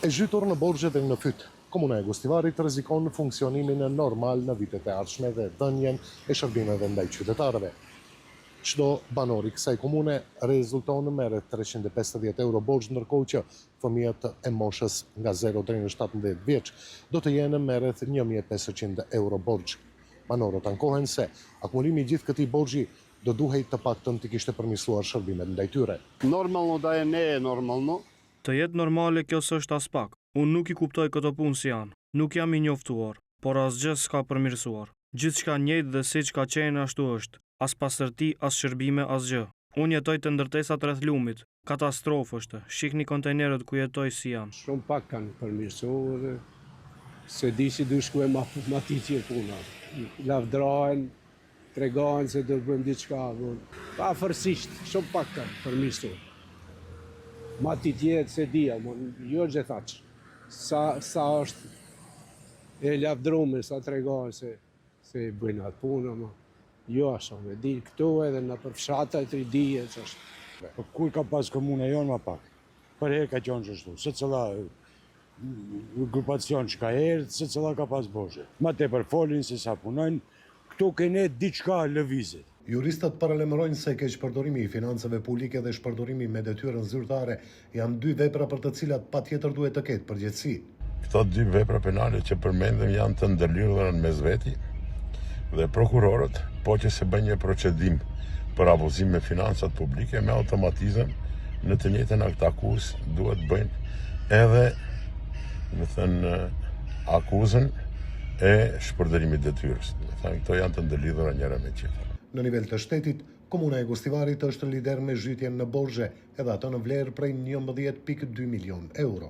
E zhytur në borxhe dhe në fyt, Komuna e Gostivarit rrezikon funksionimin normal në vitet e ardhshme dhe dhënien e shërbimeve ndaj qytetarëve. Çdo banor i kësaj komune rezulton me rreth 350 euro borxh, ndërkohë që fëmijët e moshës nga 0 deri në 17 vjeç do të jenë me rreth 1500 euro borxh. Banorët ankohen se akumulimi i gjithë këtij borxhi do duhej të paktën të kishte përmirësuar shërbimet ndaj tyre. Normalno da e ne e normalno. Të jetë normale kjo s'është as pak. Unë nuk i kuptoj këto punë si janë. Nuk jam i njoftuar, por asgjë s'ka përmirësuar. Gjithçka njëjtë dhe siç ka qenë ashtu është. As pastërti, as shërbime, asgjë. Unë jetoj të ndërtesat rreth lumit. Katastrofë është. Shikni kontejnerët ku jetoj si janë. Shumë pak kanë përmirësuar. Se di si du shkuaj ma ti që puna. Lavdrahen, tregojnë se do të bëjmë diçka. Pafërsisht, shumë pak kanë përmirësuar. Ma ti tjetë se dia, jo gjë thaqë. Sa është e lavdrume, sa tregojnë se bëjnë atë punë, jo ashtu, me di këtu edhe në përfshata e 3 dije që është. Kur ka pas komune jonë ma pak, për herë ka qenë kështu, se cila grupacion që ka herë, se cila ka pas borxhe. Ma tepër folin se sa punojnë, këtu kene diçka lëvizit. Juristat paralemërojnë se keqpërdorimi i financave publike dhe shpërdorimi me detyrën zyrtare janë dy vepra për të cilat patjetër duhet të ketë përgjegjësi. Këto dy vepra penale që përmendëm janë të ndërlidhura në mesveti dhe prokurorët, po që se bën një procedim për abuzim me financat publike, me automatizëm në të njëjtën akt akuz duhet bëjnë edhe, me thënë, akuzën e shpërdorimit detyrës. Me thënë, këto janë të ndërlidhura njëra me tjetrën. Në nivel të shtetit, Komuna e Gostivarit është lider me zhytjen në borxhe, edhe ato në vlerë prej 11.2 milion euro.